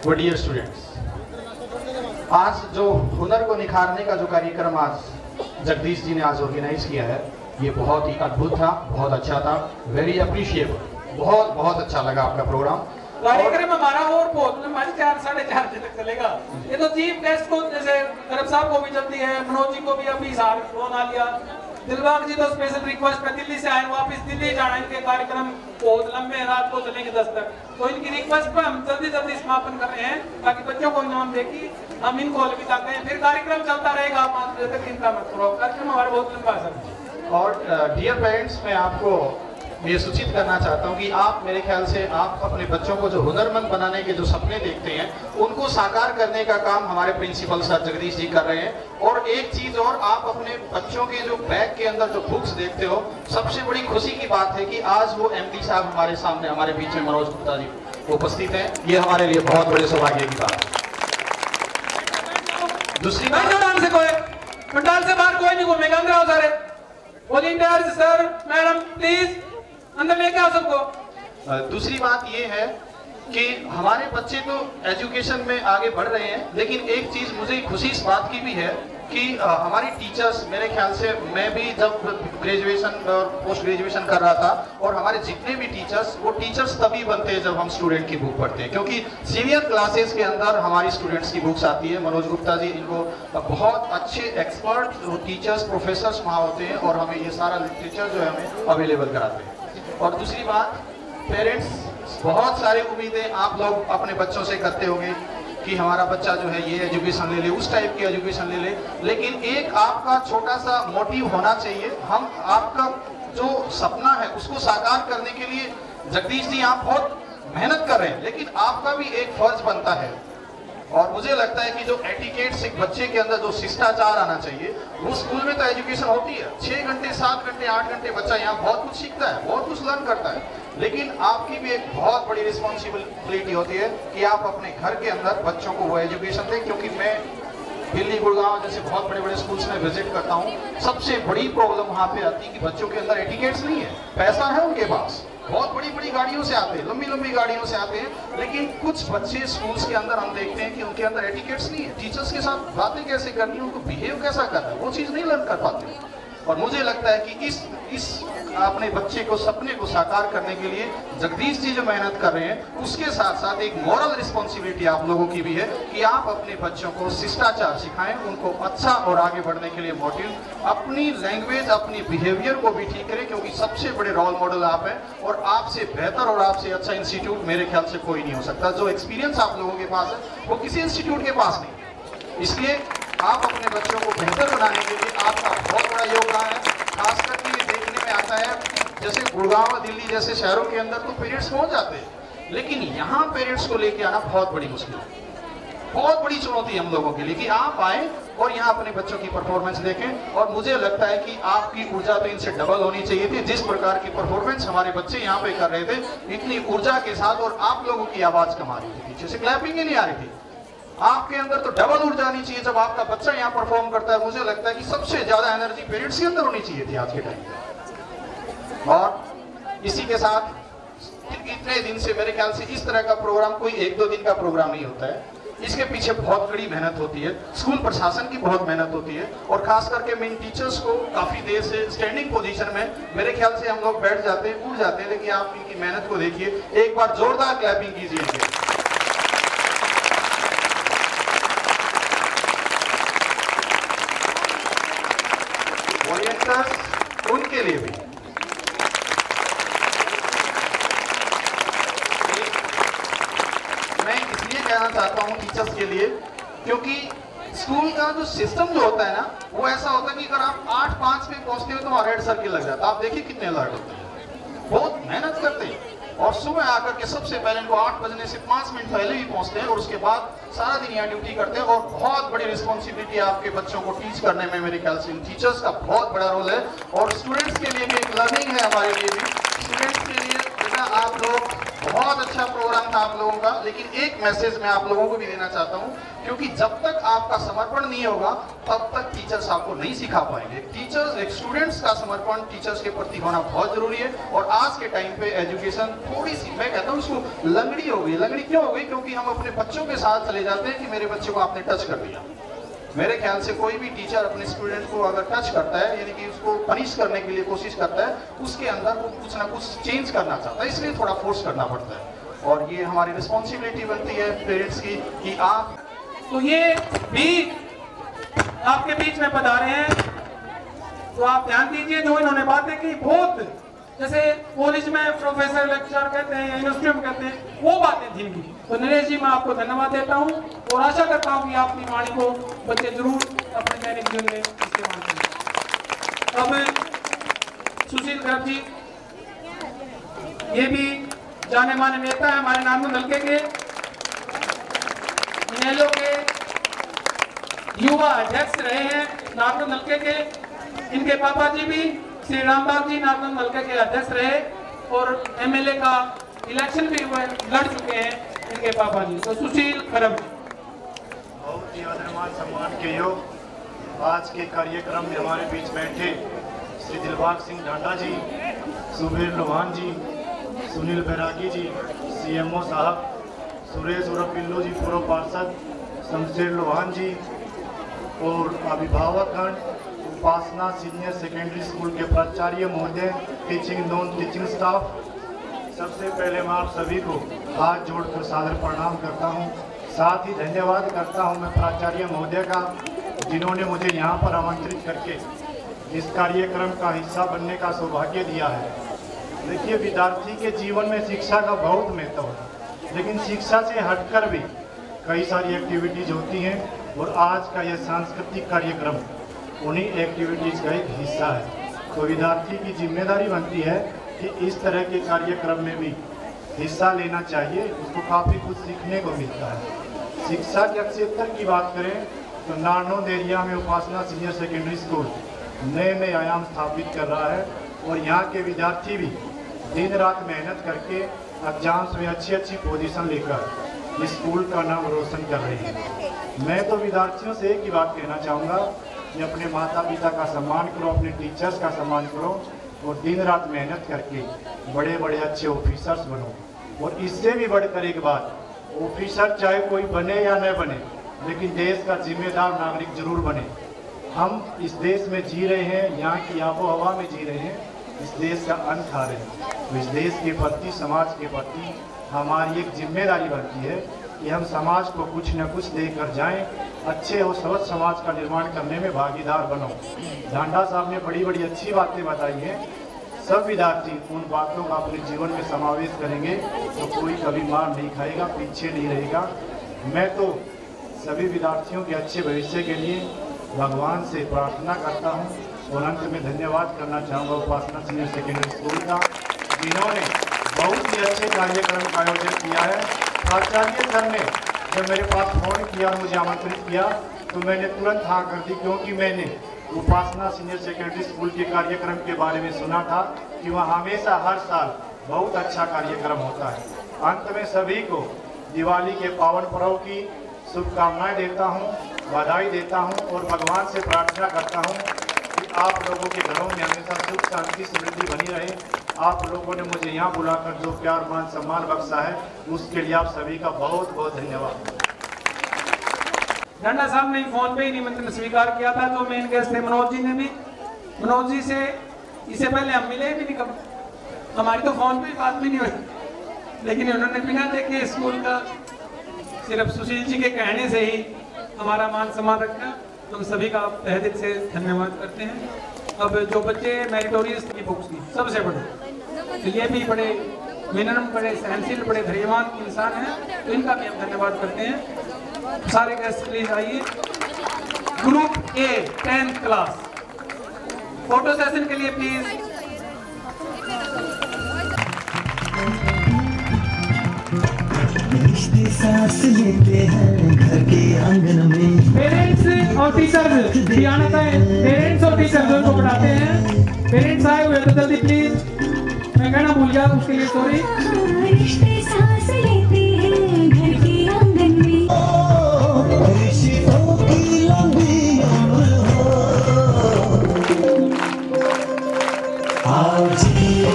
व डियर स्टूडेंट्स, आज जो हुनर को निखारने का जो कार्यक्रम आज जगदीश जी ने आज ऑर्गेनाइज किया है, ये बहुत ही अद्भुत था, बहुत अच्छा था, वेरी अप्रिशिएबल, बहुत बहुत अच्छा लगा आपका प्रोग्राम। कार्यक्रम हमारा और बहुत हमारी 4-4:30 बजे तक चलेगा। ये तो चीफ गेस्ट को जैसे खरब साहब को भी जल्दी है, मनोज जी को भी अभी फोन आ लिया, दिलबाग जी तो स्पेशल रिक्वेस्ट पे दिल्ली से आए, वापस दिल्ली जाना, इनके कार्यक्रम बहुत लंबे रात को चलेंगे 10 तक, तो इनकी रिक्वेस्ट पर हम जल्दी जल्दी समापन कर रहे हैं ताकि बच्चों को इनाम देके हम इनको अलविदा करें। फिर कार्यक्रम चलता रहेगा 5 बजे तक, चिंता मत करो, कार्यक्रम हमारा बहुत लंबा है। और डियर पेरेंट्स, मैं आपको ये सूचित करना चाहता हूँ कि आप, मेरे ख्याल से आप अपने बच्चों को जो हुनरमंद बनाने के जो सपने देखते हैं, उनको साकार करने का काम हमारे प्रिंसिपल सर जगदीश जी कर रहे हैं। और एक चीज और, आप अपने बच्चों के जो बैग के अंदर जो बुक्स देखते हो, सबसे बड़ी खुशी की बात है कि आज वो MD साहब हमारे सामने, हमारे बीच में मनोज गुप्ता जी उपस्थित हैं। ये हमारे लिए बहुत बड़े सौभाग्य की बात है। दूसरी बात, से कोई पंडाल से बाहर कोई नहीं घूमेगा, अंदर आओ सारे, वॉलंटियर्स सर मैडम प्लीज अंदर लेके आओ सबको। दूसरी बात ये है कि हमारे बच्चे तो एजुकेशन में आगे बढ़ रहे हैं, लेकिन एक चीज मुझे खुशी इस बात की भी है कि हमारी टीचर्स, मेरे ख्याल से मैं भी जब ग्रेजुएशन और पोस्ट ग्रेजुएशन कर रहा था, और हमारे जितने भी टीचर्स, वो टीचर्स तभी बनते हैं जब हम स्टूडेंट की बुक पढ़ते हैं, क्योंकि सीनियर क्लासेस के अंदर हमारी स्टूडेंट्स की बुक्स आती है। मनोज गुप्ता जी, इनको बहुत अच्छे एक्सपर्ट टीचर्स, प्रोफेसर्स वहाँ होते हैं और हमें ये सारा लिटरेचर जो है हमें अवेलेबल कराते हैं। और दूसरी बात, पेरेंट्स, बहुत सारी उम्मीदें आप लोग अपने बच्चों से करते होंगे कि हमारा बच्चा जो है ये एजुकेशन ले ले, उस टाइप की एजुकेशन ले ले, लेकिन एक आपका छोटा सा मोटिव होना चाहिए। हम आपका जो सपना है उसको साकार करने के लिए जगदीश जी आप बहुत मेहनत कर रहे हैं, लेकिन आपका भी एक फर्ज बनता है। और मुझे लगता है कि जो एटिकेट्स एक बच्चे के अंदर, जो शिष्टाचार आना चाहिए, वो स्कूल में तो एजुकेशन होती है, 6 घंटे 7 घंटे 8 घंटे बच्चा यहाँ बहुत कुछ सीखता है, बहुत कुछ लर्न करता है, लेकिन आपकी भी एक बहुत बड़ी रिस्पॉन्सिबिलिटी होती है कि आप अपने घर के अंदर बच्चों को वो एजुकेशन दें। क्योंकि मैं दिल्ली, गुड़गांव जैसे बहुत बड़े बड़े स्कूल्स में विजिट करता हूँ, सबसे बड़ी प्रॉब्लम वहाँ पे आती है कि बच्चों के अंदर एटिकेट्स नहीं है। पैसा है उनके पास, बहुत बड़ी बड़ी गाड़ियों से आते हैं, लंबी लंबी गाड़ियों से आते हैं, लेकिन कुछ बच्चे स्कूल्स के अंदर हम देखते हैं कि उनके अंदर एटिकेट्स नहीं है। टीचर्स के साथ बातें कैसे करनी है, उनको बिहेव कैसा करना है, वो चीज़ नहीं लर्न कर पाते। और मुझे लगता है कि इस अपने बच्चे को, सपने को साकार करने के लिए जगदीश जी जो मेहनत कर रहे हैं, उसके साथ साथ एक मॉरल रिस्पॉन्सिबिलिटी आप लोगों की भी है कि आप अपने बच्चों को शिष्टाचार सिखाएं, उनको अच्छा और आगे बढ़ने के लिए मोटिव, अपनी लैंग्वेज, अपनी बिहेवियर को भी ठीक करें, क्योंकि सबसे बड़े रोल मॉडल आप हैं और आपसे बेहतर और आपसे अच्छा इंस्टीट्यूट मेरे ख्याल से कोई नहीं हो सकता। जो एक्सपीरियंस आप लोगों के पास है वो किसी इंस्टीट्यूट के पास नहीं। इसलिए आप अपने बच्चों को बेहतर बनाने के लिए आपका बहुत बड़ा योगदान है। खास करके ये देखने में आता है, जैसे गुड़गांव, दिल्ली जैसे शहरों के अंदर तो पेरेंट्स पहुंच जाते हैं, लेकिन यहाँ पेरेंट्स को लेके आना बहुत बड़ी मुश्किल है, बहुत बड़ी चुनौती हम लोगों के लिए कि आप आए और यहाँ अपने बच्चों की परफॉर्मेंस देखें। और मुझे लगता है कि आपकी ऊर्जा तो इनसे डबल होनी चाहिए थी। जिस प्रकार की परफॉर्मेंस हमारे बच्चे यहाँ पे कर रहे थे, इतनी ऊर्जा के साथ, और आप लोगों की आवाज कम आ रही थी, पीछे से क्लैपिंग ही नहीं आ रही थी। आपके अंदर तो डबल ऊर्जा आनी चाहिए जब आपका बच्चा यहाँ परफॉर्म करता है। मुझे लगता है कि सबसे ज्यादा एनर्जी पेरेंट्स के अंदर होनी चाहिए थी आज के टाइम पे। और इसी के साथ इतने दिन से मेरे ख्याल से इस तरह का प्रोग्राम कोई 1-2 दिन का प्रोग्राम नहीं होता है, इसके पीछे बहुत बड़ी मेहनत होती है, स्कूल प्रशासन की बहुत मेहनत होती है, और खास करके मेन टीचर्स को काफी देर से स्टैंडिंग पोजीशन में मेरे ख्याल से हम लोग बैठ जाते हैं, उठ जाते हैं, लेकिन आप इनकी मेहनत को देखिए। एक बार जोरदार क्लैपिंग कीजिए। वॉलंटियर्स उनके लिए भी मैं इसलिए कहना चाहता हूं टीचर्स के लिए, क्योंकि स्कूल का जो सिस्टम जो होता है ना, वो ऐसा होता है कि अगर आप 8:05 पे पहुंचते हो तो वहां रेड सर्किल लग जाता है। आप देखिए कितने अलर्ट होते हैं, बहुत मेहनत करते हैं, और सुबह आकर के सबसे पहले इनको 8 बजने से 5 मिनट पहले ही पहुंचते हैं, और उसके बाद सारा दिन यहाँ ड्यूटी करते हैं। और बहुत बड़ी रिस्पॉन्सिबिलिटी है आपके बच्चों को टीच करने में। मेरे ख्याल से इन टीचर्स का बहुत बड़ा रोल है, और स्टूडेंट्स के लिए भी एक लर्निंग है हमारे लिए भी। स्टूडेंट्स के लिए बेटा आप लोग, बहुत अच्छा प्रोग्राम था आप लोगों का, लेकिन एक मैसेज मैं आप लोगों को भी देना चाहता हूं, क्योंकि जब तक आपका समर्पण नहीं होगा तब तक टीचर्स आपको नहीं सिखा पाएंगे। टीचर्स, एक स्टूडेंट्स का समर्पण टीचर्स के प्रति होना बहुत जरूरी है। और आज के टाइम पे एजुकेशन थोड़ी सी, मैं कहता हूं उसको लंगड़ी हो गई। लंगड़ी क्यों हो गई? क्योंकि हम अपने बच्चों के साथ चले जाते हैं कि मेरे बच्चे को आपने टच कर दिया। मेरे ख्याल से कोई भी टीचर अपने स्टूडेंट को अगर टच करता है, यानी कि उसको पनिश करने के लिए कोशिश करता है, उसके अंदर वो कुछ ना कुछ चेंज करना चाहता है, इसलिए थोड़ा फोर्स करना पड़ता है। और ये हमारी रिस्पॉन्सिबिलिटी बनती है पेरेंट्स की कि आप, तो ये भी आपके बीच में पधारे हैं, तो आप ध्यान दीजिए। जो इन्होंने बातें की, बहुत जैसे कॉलेज में प्रोफेसर लेक्चर कहते हैं, यूनिवर्सिटी में कहते हैं, वो बातें थी इनकी। तो नरेश जी, मैं आपको धन्यवाद देता हूँ, और आशा करता हूँ कि आपकी वाणी को बच्चे जरूर अपने दैनिक जीवन में इस्तेमाल करें। अब सुशील गर्ग जी, ये भी जाने माने नेता है हमारे नारनौल हल्के के, इनेलो के युवा अध्यक्ष रहे हैं नारनौल हल्के के। इनके पापा जी भी श्री रामबाग जी नारनौल हल्के के अध्यक्ष रहे, और एमएलए का इलेक्शन भी हुए, लड़ चुके हैं इनके पापा जी। तो सुशील गर्ग जी, बहुत ही आदरमान सम्मान के योग आज के कार्यक्रम में हमारे बीच बैठे श्री दिलबाग सिंह ढांडा जी, सुबीर लोहान जी, सुनील बैरागी जी, सीएमओ साहब, सुरेश उर्फ पिल्लू जी पूर्व पार्षद, शमशेर लोहान जी, और अभिभावकगण, उपासना सीनियर सेकेंडरी स्कूल के प्राचार्य महोदय, टीचिंग नॉन टीचिंग स्टाफ, सबसे पहले मैं आप सभी को हाथ जोड़कर सादर प्रणाम करता हूं। साथ ही धन्यवाद करता हूं मैं प्राचार्य महोदय का, जिन्होंने मुझे यहां पर आमंत्रित करके इस कार्यक्रम का हिस्सा बनने का सौभाग्य दिया है। देखिए, विद्यार्थी के जीवन में शिक्षा का बहुत महत्व है, लेकिन शिक्षा से हटकर भी कई सारी एक्टिविटीज होती हैं, और आज का यह सांस्कृतिक कार्यक्रम उन्हीं एक्टिविटीज का एक हिस्सा है। तो विद्यार्थी की जिम्मेदारी बनती है कि इस तरह के कार्यक्रम में भी हिस्सा लेना चाहिए, उसको काफ़ी कुछ सीखने को मिलता है। शिक्षा के क्षेत्र की बात करें तो नारनौल एरिया में उपासना सीनियर सेकेंडरी स्कूल नए नए आयाम स्थापित कर रहा है, और यहाँ के विद्यार्थी भी दिन रात मेहनत करके एग्जाम्स में अच्छी अच्छी पोजीशन लेकर इस स्कूल का नाम रोशन कर रहे हैं। मैं तो विद्यार्थियों से एक ही बात कहना चाहूँगा कि अपने माता पिता का सम्मान करो, अपने टीचर्स का सम्मान करो, और दिन रात मेहनत करके बड़े बड़े अच्छे ऑफिसर्स बनो। और इससे भी बढ़कर एक बात, ऑफिसर चाहे कोई बने या न बने, लेकिन देश का जिम्मेदार नागरिक जरूर बने। हम इस देश में जी रहे हैं, यहाँ की आबो हवा में जी रहे हैं, इस देश का अन्न खा रहे हैं। तो इस देश के प्रति, समाज के प्रति हमारी एक जिम्मेदारी बनती है कि हम समाज को कुछ न कुछ देकर जाएं, अच्छे और स्वच्छ समाज का निर्माण करने में भागीदार बनो। ढांडा साहब ने बड़ी बड़ी अच्छी बातें बताई हैं। सब विद्यार्थी उन बातों का अपने जीवन में समावेश करेंगे तो कोई कभी मार नहीं खाएगा, पीछे नहीं रहेगा। मैं तो सभी विद्यार्थियों के अच्छे भविष्य के लिए भगवान से प्रार्थना करता हूं, और अंत में धन्यवाद करना चाहूँगा उपासना सीनियर सेकेंडरी स्कूल का, जिन्होंने बहुत ही अच्छे कार्यक्रम का आयोजन किया है। प्राचार्य सर ने जब मेरे पास फोन किया, मुझे आमंत्रित किया, तो मैंने तुरंत हाँ कर दी, क्योंकि मैंने उपासना सीनियर सेकेंडरी स्कूल के कार्यक्रम के बारे में सुना था कि वहाँ हमेशा हर साल बहुत अच्छा कार्यक्रम होता है। अंत में सभी को दिवाली के पावन पर्व की शुभकामनाएं देता हूं, बधाई देता हूं और भगवान से प्रार्थना करता हूं कि आप लोगों के घरों में हमेशा सुख शांति समृद्धि बनी रहे। आप लोगों ने मुझे यहाँ बुलाकर जो प्यार मान सम्मान बख्शा है उसके लिए आप सभी का बहुत बहुत धन्यवाद। ढांडा साहब ने फोन पे ही निमंत्रण स्वीकार किया था, जो मेन गेस्ट थे मनोज जी ने भी। मनोज जी से इससे पहले हम मिले भी नहीं कब, हमारी तो फोन पे बात भी नहीं हुई, लेकिन उन्होंने बिना देखे स्कूल का सिर्फ सुशील जी के कहने से ही हमारा मान सम्मान रखा। हम सभी का तहे दिल से धन्यवाद करते हैं। अब जो बच्चे मेरिटोरियस की बुक्स की सबसे बड़े, तो ये भी बड़े विनम्र, बड़े सहनशील, बड़े धैर्यवान इंसान हैं, तो इनका भी हम धन्यवाद करते हैं। सारे गेस्ट प्लीज आइए। Group A 10th class photo session के लिए प्लीज। सांस लेते हैं घर के आंगन में। पेरेंट्स और टीचर्स भी आना चाहिए। पेरेंट्स और टीचर्स जो पढ़ाते हैं, पेरेंट्स आए हुए तो जल्दी प्लीज। मैं कहना भूल गया, उसके लिए सॉरी। रिश्ते सांस लेते हैं घर के आंगन में। रिश्तों की लंबी उम्र हो, आओ जिए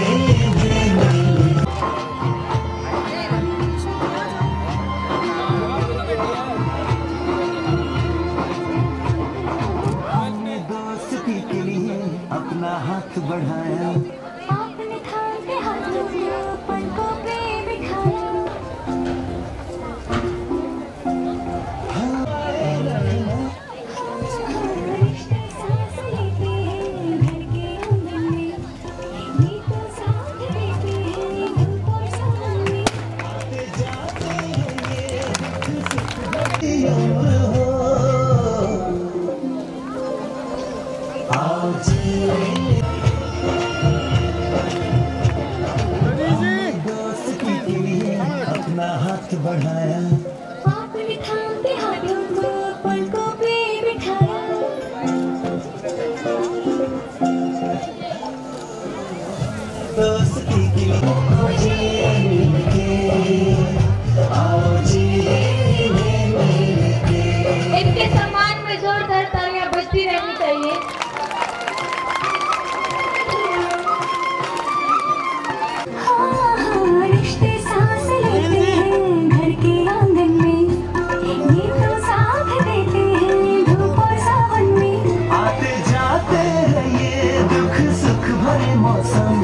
हाथ बढ़ाया, आपने थामे हाथों को पलकों पे बिठाया। रिश्ते सांस लेते हैं घर के आंगन में, ये तो साथ देते हैं धूप और सावन में। आते जाते हैं ये दुख सुख भरी उम्र हो, आओ जिए हाथ बढ़ाया, आपने थामते हाथों को पलकों पे बिठाया। दोस्ती के लिए आओ जिए मिलके। इनके सम्मान में जोरदार तालियां बजती रहनी चाहिए। रिश्ते सांस लेते हैं घर के आंगन में, ये तो साथ देते हैं धूप और सावन में। आते जाते हैं ये दुख सुख भरे मौसम,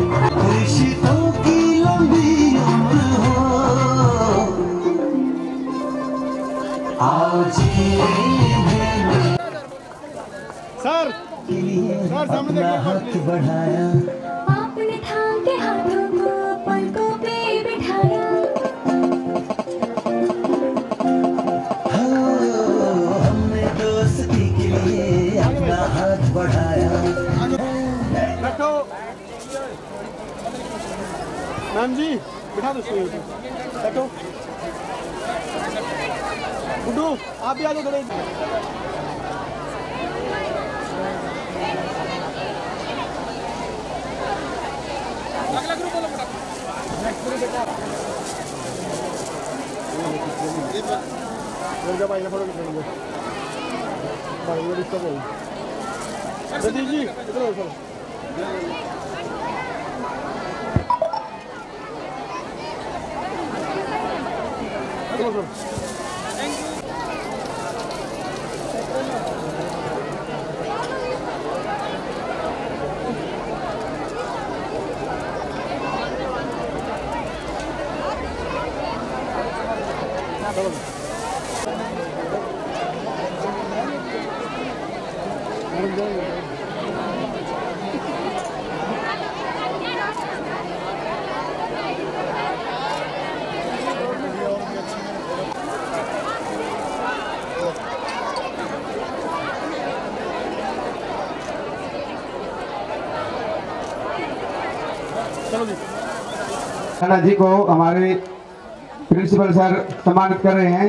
रिश्तों की लंबी उम्र हो, आओ जिए सर अपना हाथ बढ़ाया, आपने थामते हाथों को पलकों पे बिठाया। हमने दोस्ती के लिए अपना हाथ बढ़ाया। बैठो मैम जी, बिठा दो इसको, बैठो। गुड्डू आप भी आ जाओ थोड़े। भाई फोटो खींचेंगे भाई, वो डिस्टर्ब होगी। सतीश जी इधर आओ सर। राणा जी को हमारे प्रिंसिपल सर सम्मानित कर रहे हैं।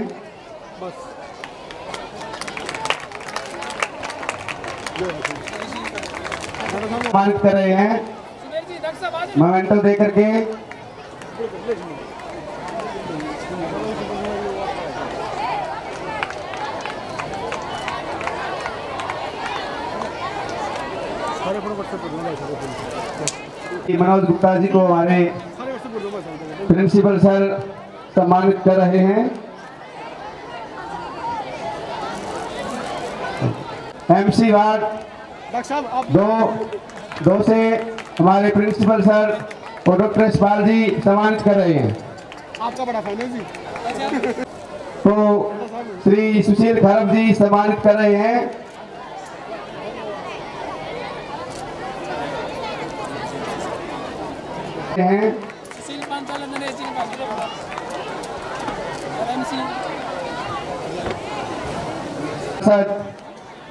सम्मानित कर रहे हैं मोमेंटो दे करके। मनोज गुप्ता जी को हमारे प्रिंसिपल सर सम्मानित कर रहे हैं। MC वार्ड 2 से हमारे प्रिंसिपल सर और डॉक्टर यशपाल जी सम्मानित कर रहे हैं। आपका बड़ा फाइनल जी। तो श्री सुशील खरब जी सम्मानित कर रहे हैं।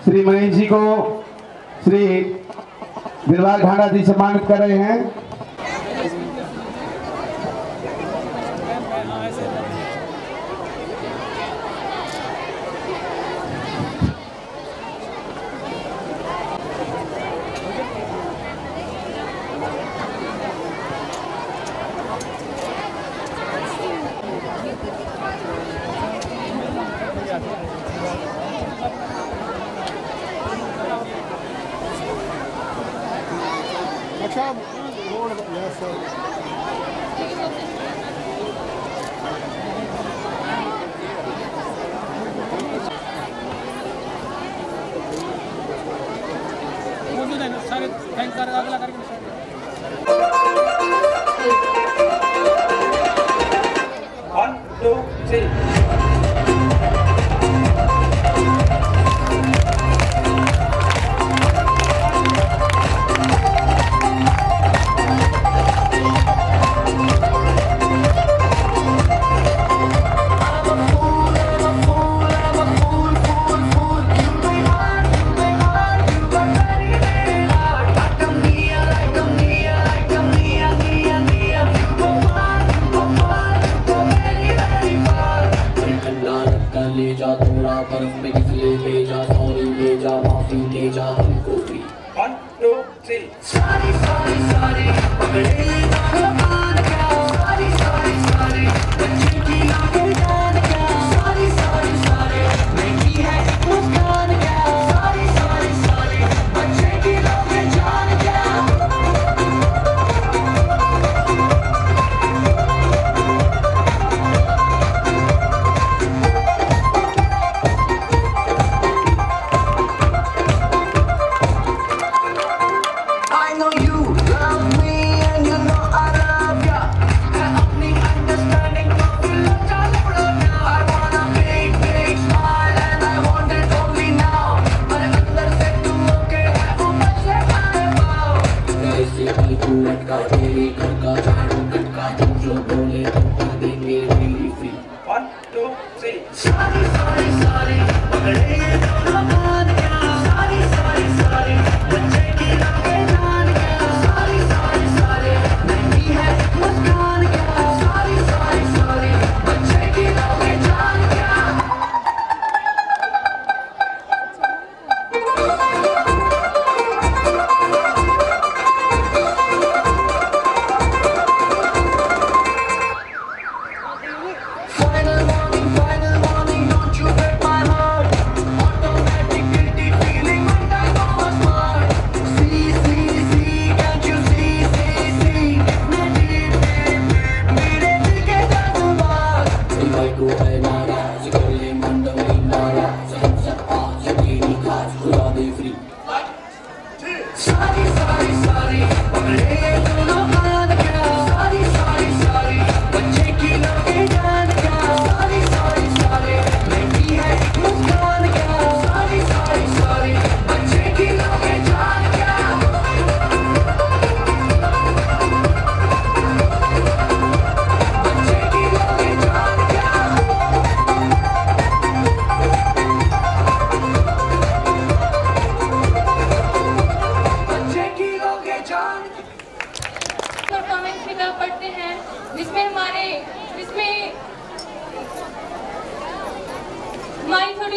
श्री मनीष जी को श्री दिलबाग ढांडा जी सम्मानित कर रहे हैं।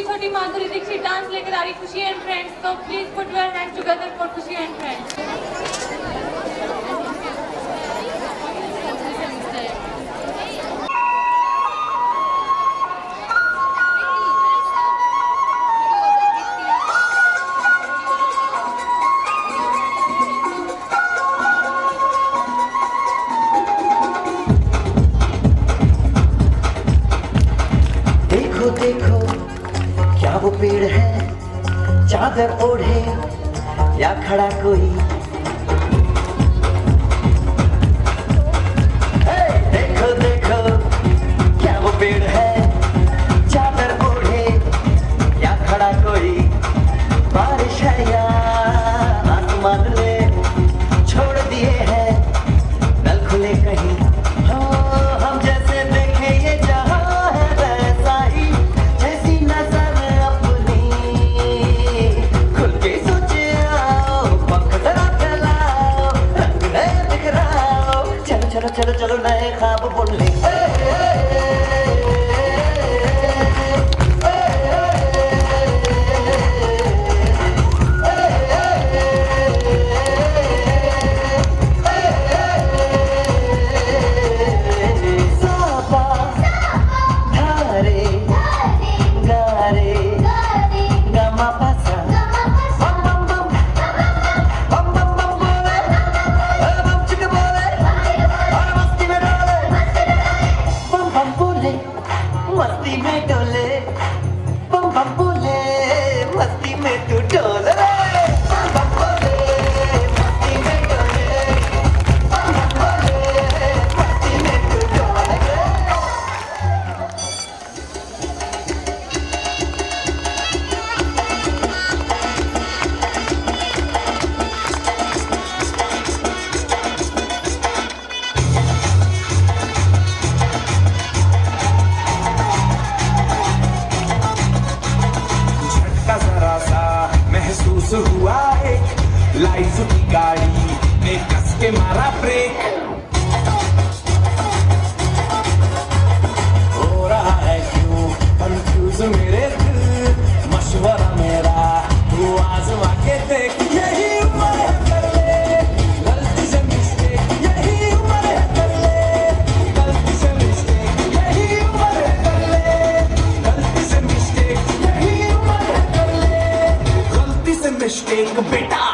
छोटी माधुरी दीक्षित डांस लेकर आ रही खुशी एंड फ्रेंड्स, तो please put your hands together for खुशी एंड फ्रेंड्स। देखो देखो क्या वो पेड़ है, चादर ओढ़े या खड़ा कोई। देखो देखो क्या वो पेड़ है, चादर ओढ़े या खड़ा कोई। बारिश है या आसमान ने छोड़ दिए हैं नल खुले कहीं। हो हम जैसे देखे ये जहां है वैसा ही, जैसी नजर अपनी खुल के सोचे आओ, पंख जरा फैलाओ, रंग नए बिखराओ। चलो चलो चलो चलो नए ख्वाब बुन ले। मस्ती में डोले बम बम बोले, मस्ती में तू डोले बम बम बोले, मस्ती में डोले बम बम बोले, मस्ती में तू डोले। महसूस हुआ एक लाइफ की गाड़ी ने कस के मारा ब्रेक। हो रहा है क्यों कंफ्यूज मेरे दिल, मशवरा मेरा तू आजमा के देख। यही उम्र है कर ले गलती से मिस्टेक, यही उम्र है कर ले गलती से मिस्टेक, यही उम्र है कर ले गलती से मिस्टेक, यही उम्र है कर ले गलती से मिस्टेक बेटा।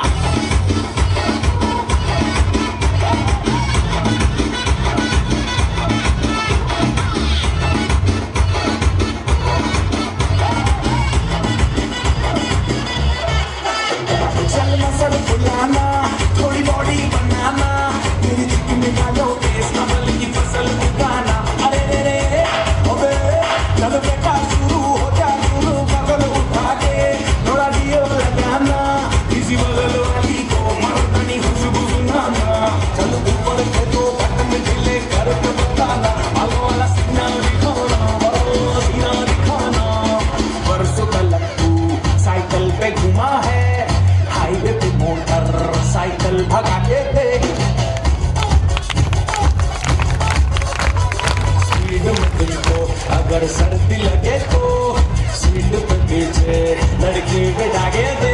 चलना सर बुलाना, थोड़ी बॉडी बनाना, मेरी दिल में डालो केस कमल की फसल उगाना। अरे रे रे अबे चलो बेटा शुरू हो जा, शुरू बगल उठा के थोड़ा दियो लगाना, इसी बगल वाली को मर्दानी खुशबू सुनाना। चलो ऊपर के दो बटन ढीले करके बताना, आलो वाला सीना दिखाना, बड़ो सीना दिखाना। परसों कल तू साइकिल पे घुमा है, हाईवे पे मोटर साइकिल भगा के देख। स्पीड में तुमको अगर सर्दी लगे तो सीट पे पीछे लड़की बिठा के दे।